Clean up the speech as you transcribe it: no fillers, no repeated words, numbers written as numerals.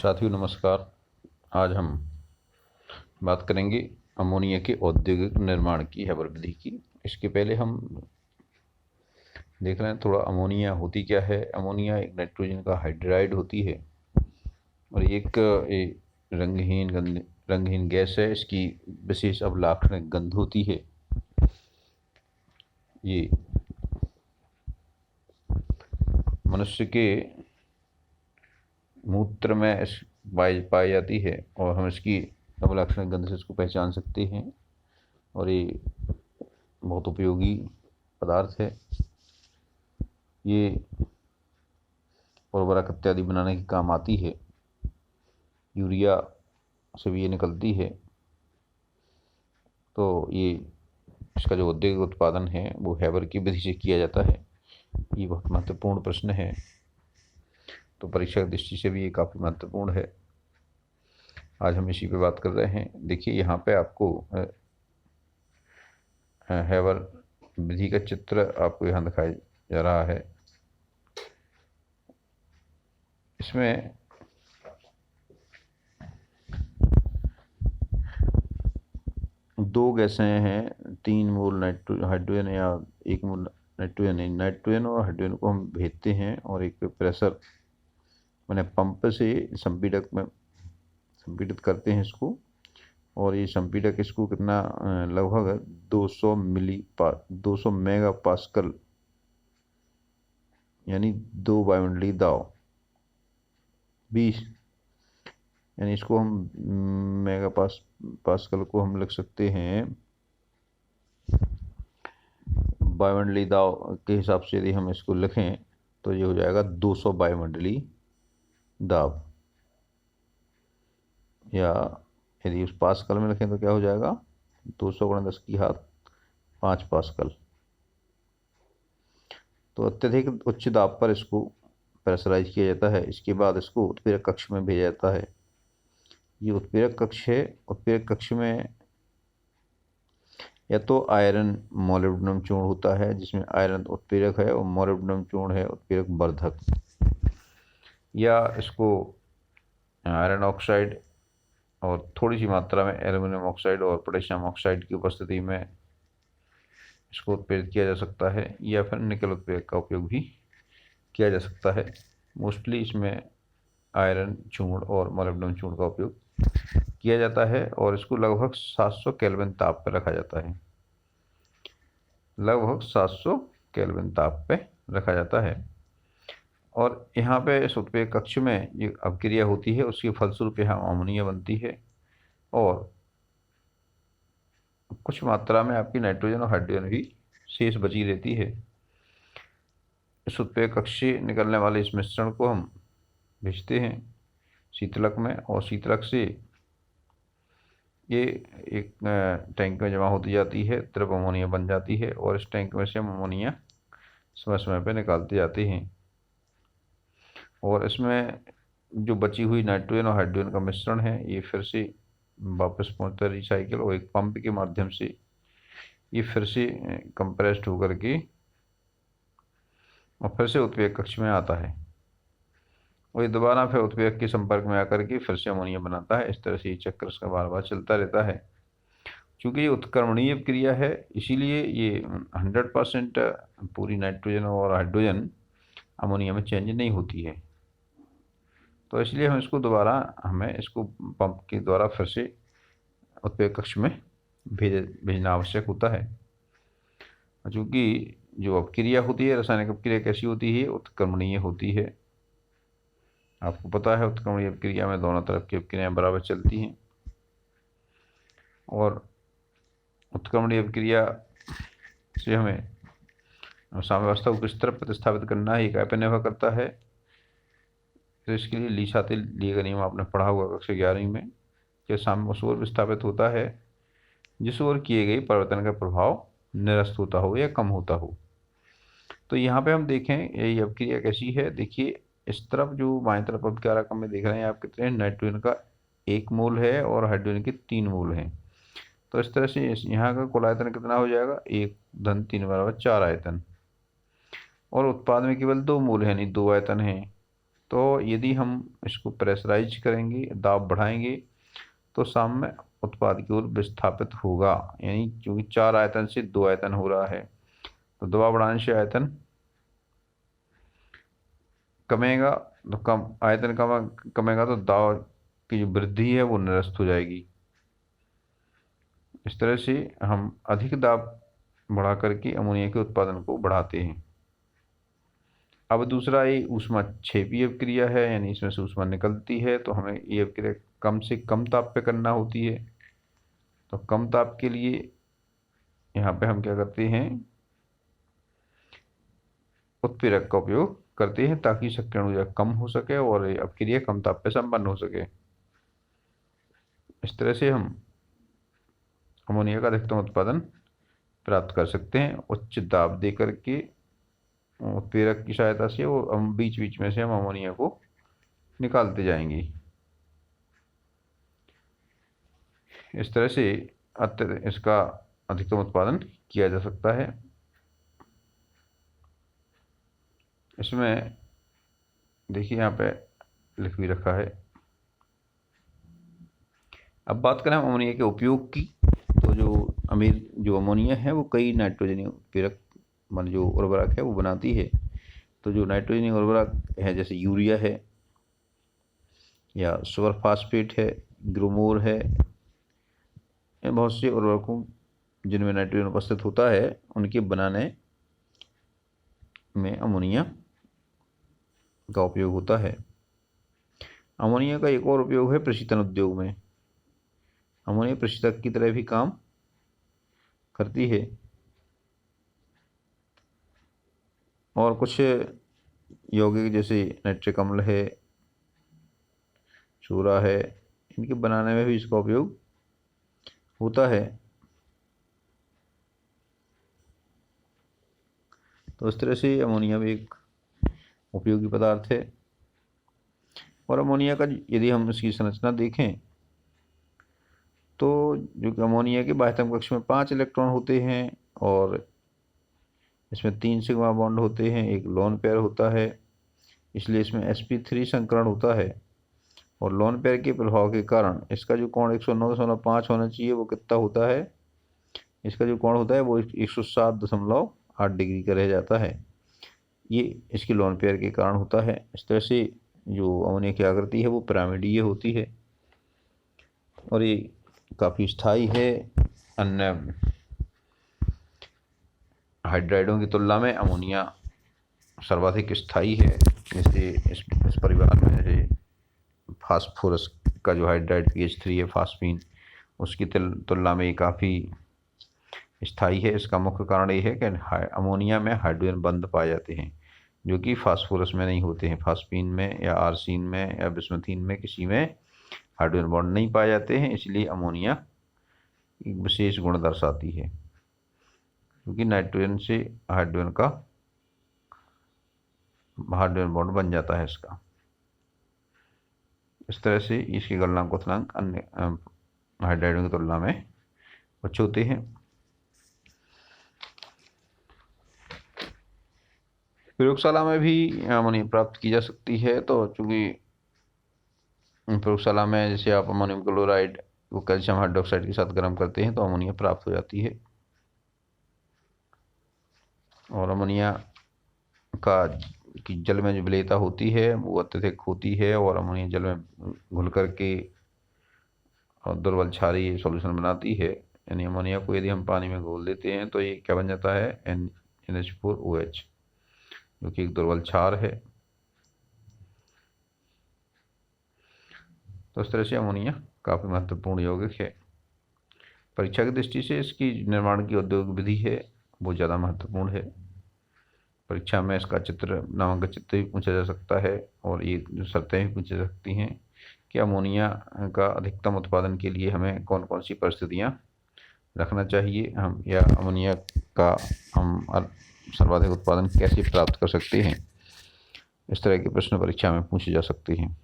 साथियों नमस्कार। आज हम बात करेंगे अमोनिया के औद्योगिक निर्माण की हैबर विधि की। इसके पहले हम देख रहे हैं थोड़ा अमोनिया होती क्या है। अमोनिया एक नाइट्रोजन का हाइड्राइड होती है और एक रंगहीन गैस है। इसकी विशेष अवलाक्षणिक गंध होती है। ये मनुष्य के मूत्र में पाई जाती है और हम इसकी अवलाक्षणिक गंध से इसको पहचान सकते हैं और ये बहुत उपयोगी पदार्थ है। ये उर्वरक इत्यादि बनाने के काम आती है। यूरिया से भी ये निकलती है। तो ये इसका जो औद्योगिक उत्पादन है वो हैबर की विधि से किया जाता है। ये बहुत महत्वपूर्ण प्रश्न है, तो परीक्षा की दृष्टि से भी ये काफ़ी महत्वपूर्ण है। आज हम इसी पे बात कर रहे हैं। देखिए यहाँ पे आपको हैबर विधि का चित्र आपको यहाँ दिखाया जा रहा है। इसमें दो गैसें हैं, 3 मोल हाइड्रोजन या 1 मोल नाइट्रोजन और हाइड्रोजन को हम भेजते हैं और एक प्रेशर मैंने पंप से संपीड़ित करते हैं इसको। और ये संपीड़क इसको कितना लगभग 200 मेगा पास्कल यानी 2 वायुमंडलीय दाब 20 यानी इसको हम मेगा पास्कल को हम लिख सकते हैं वायुमंडलीय दाब के हिसाब से। यदि हम इसको लिखें तो ये हो जाएगा 200 वायुमंडलीय दाब, या यदि उस पास्कल में लिखें तो क्या हो जाएगा 200 × 10⁵ पास्कल। तो अत्यधिक उच्च दाब पर इसको प्रेशराइज किया जाता है। इसके बाद इसको उत्प्रेरक कक्ष में भेजा जाता है। ये उत्प्रेरक कक्ष है। उत्प्रेरक कक्ष में या तो आयरन मोलिब्डेनम चूर्ण होता है, जिसमें आयरन उत्प्रेरक है और मोलिब्डेनम चूर्ण है उत्प्रेरक वर्धक, या इसको आयरन ऑक्साइड और थोड़ी सी मात्रा में एल्युमिनियम ऑक्साइड और पोटेशियम ऑक्साइड की उपस्थिति में इसको उत्प्रेरित किया जा सकता है, या फिर निकल उत्प्रेरक का उपयोग भी किया जा सकता है। मोस्टली इसमें आयरन चूर्ण और मोलिब्डेनम चूर्ण का उपयोग किया जाता है और इसको लगभग 700 केल्विन ताप पर रखा जाता है। लगभग 700 केल्विन ताप पे रखा जाता है। और यहाँ पे इस उत्प्रेरक कक्ष में ये अपक्रिया होती है, उसके फलस्वरूप यहाँ अमोनिया बनती है और कुछ मात्रा में आपकी नाइट्रोजन और हाइड्रोजन भी शेष बची रहती है। इस उत्प्रेरक कक्ष से निकलने वाले इस मिश्रण को हम भेजते हैं शीतलक में, और शीतलक से ये एक टैंक में जमा होती जाती है, द्रव अमोनिया बन जाती है और इस टैंक में से हम अमोनिया समय समय पर निकालते जाते हैं। और इसमें जो बची हुई नाइट्रोजन और हाइड्रोजन का मिश्रण है ये फिर से वापस पहुंचता है रिसाइकिल, और एक पंप के माध्यम से ये फिर से कंप्रेस्ड होकर के और फिर से उत्प्रेरक कक्ष में आता है और ये दोबारा फिर उत्प्रेरक के संपर्क में आकर के फिर से अमोनिया बनाता है। इस तरह से ये चक्र इसका बार बार चलता रहता है। चूँकि ये उत्क्रमणीय क्रिया है, इसीलिए ये 100% पूरी नाइट्रोजन और हाइड्रोजन अमोनिया में चेंज नहीं होती है। तो इसलिए हमें इसको पंप के द्वारा फिर से उत्प्रेरक कक्ष में भेजना आवश्यक होता है। चूँकि जो अपक्रिया होती है, रासायनिक अपक्रिया कैसी होती है, उत्क्रमणीय होती है। आपको पता है उत्क्रमणीय अपक्रिया में दोनों तरफ की अपक्रियाएं बराबर चलती हैं और उत्क्रमणीय अपक्रिया से हमें साम्यावस्था को किस तरह प्रतिस्थापित करना है ये काय पर निर्भर करता है। तो इसके लिए लिए का नियम आपने पढ़ा होगा कक्षा 11वीं में कि साम्य उस ओर विस्थापित होता है जिस ओर किए गए परिवर्तन का प्रभाव निरस्त होता हो या कम होता हो। तो यहाँ पे हम देखें ये अपक्रिया कैसी है। देखिए इस तरफ जो बाएं तरफ अपक्रिया क्रम में देख रहे हैं आप, कितने नाइट्रोजन का 1 मोल है और हाइड्रोजन के 3 मोल हैं। तो इस तरह से यहाँ का कुल आयतन कितना हो जाएगा 1-3 = 4 आयतन, और उत्पाद में केवल 2 मोल है यानी 2 आयतन हैं। तो यदि हम इसको प्रेशराइज करेंगे, दाब बढ़ाएंगे, तो साम्य उत्पाद की ओर विस्थापित होगा। यानी क्योंकि 4 आयतन से 2 आयतन हो रहा है, तो दबाव बढ़ाने से आयतन कमेगा, तो आयतन कमेगा तो दाब की जो वृद्धि है वो निरस्त हो जाएगी। इस तरह से हम अधिक दाब बढ़ा करके अमोनिया के उत्पादन को बढ़ाते हैं। अब दूसरा ये ऊष्मा क्षेपी अभिक्रिया है, यानी इसमें से ऊष्मा निकलती है, तो हमें ये अभिक्रिया कम से कम ताप पे करना होती है। तो कम ताप के लिए यहाँ पे हम क्या करते हैं, उत्प्रेरक का उपयोग करते हैं ताकि सक्रियण ऊर्जा कम हो सके और ये अभिक्रिया कम ताप पे संपन्न हो सके। इस तरह से हम अमोनिया का अधिकतम उत्पादन प्राप्त कर सकते हैं उच्च दाब दे करके उत्प्रेरक की सहायता से, और हम बीच बीच में से हम अमोनिया को निकालते जाएंगे। इस तरह से इसका अधिकतम उत्पादन किया जा सकता है। इसमें देखिए यहाँ पे लिख भी रखा है। अब बात करें हम अमोनिया के उपयोग की, तो जो अमोनिया है वो कई नाइट्रोजनी उत्प्रेरक मान जो उर्वरक है वो बनाती है। तो जो नाइट्रोजनी उर्वरक है जैसे यूरिया है या सुपर फास्फेट है, ग्रोमोर है, बहुत से उर्वरकों जिनमें नाइट्रोजन उपस्थित होता है उनके बनाने में अमोनिया का उपयोग होता है। अमोनिया का एक और उपयोग है प्रशीतन उद्योग में। अमोनिया प्रशीतक की तरह भी काम करती है, और कुछ यौगिक जैसे नाइट्रिक अम्ल है, चूरा है, इनके बनाने में भी इसका उपयोग होता है। तो इस तरह से अमोनिया भी एक उपयोगी पदार्थ है। और अमोनिया का यदि हम इसकी संरचना देखें तो जो अमोनिया के बाह्यतम कक्ष में 5 इलेक्ट्रॉन होते हैं और इसमें 3 सिग्मा बॉन्ड होते हैं, एक लोन पेयर होता है, इसलिए इसमें sp3 संकरण होता है। और लोन पेयर के प्रभाव के कारण इसका जो कोण 109.5 होना चाहिए वो कितना होता है, इसका जो कोण होता है वो 107.8 डिग्री का रह जाता है। ये इसकी लोन पेयर के कारण होता है। इस तरह से जो अमोनिया की आकृति है वो पिरामिडीय होती है और ये काफ़ी स्थायी है। अन्य हाइड्राइडों की तुलना में अमोनिया सर्वाधिक स्थायी है। जैसे इस परिवार में जैसे फास्फोरस का जो हाइड्राइड pH3 है फास्फीन, उसकी तुलना में ये काफ़ी स्थायी है। इसका मुख्य कारण ये है कि अमोनिया में हाइड्रोजन बंध पाए जाते हैं जो कि फास्फोरस में नहीं होते हैं। फास्फीन में या आर्सीन में या बिस्मथीन में किसी में हाइड्रोजन बॉन्ड नहीं पाए जाते हैं, इसलिए अमोनिया एक विशेष गुण दर्शाती है क्योंकि नाइट्रोजन से हाइड्रोजन बॉन्ड बन जाता है इसका। इस तरह से इसके गलनांक क्वथनांक अन्य हाइड्राइडों की तुलना में उच्च होते हैं। प्रयोगशाला में भी अमोनिया प्राप्त की जा सकती है। तो चूंकि प्रयोगशाला में जैसे आप अमोनियम क्लोराइड को कैल्शियम हाइड्रोक्साइड के साथ गर्म करते हैं तो अमोनिया प्राप्त हो जाती है। और अमोनिया का की जल में जो विलेयता होती है वो अत्यधिक होती है और अमोनिया जल में घुल करके और दुर्बल क्षारीय सॉल्यूशन बनाती है। यानी अमोनिया को यदि हम पानी में घोल देते हैं तो ये क्या बन जाता है, NH4OH, जो कि एक दुर्बल क्षार है। तो इस तरह से अमोनिया काफ़ी महत्वपूर्ण यौगिक है। परीक्षा की दृष्टि से इसकी निर्माण की औद्योगिक विधि है वो ज़्यादा महत्वपूर्ण है। परीक्षा में इसका नामांकन चित्र भी पूछा जा सकता है और ये जो शर्तें भी पूछी जा सकती हैं कि अमोनिया का अधिकतम उत्पादन के लिए हमें कौन कौन सी परिस्थितियाँ रखना चाहिए, हम या अमोनिया का हम सर्वाधिक उत्पादन कैसे प्राप्त कर सकते हैं। इस तरह के प्रश्न परीक्षा में पूछे जा सकते हैं।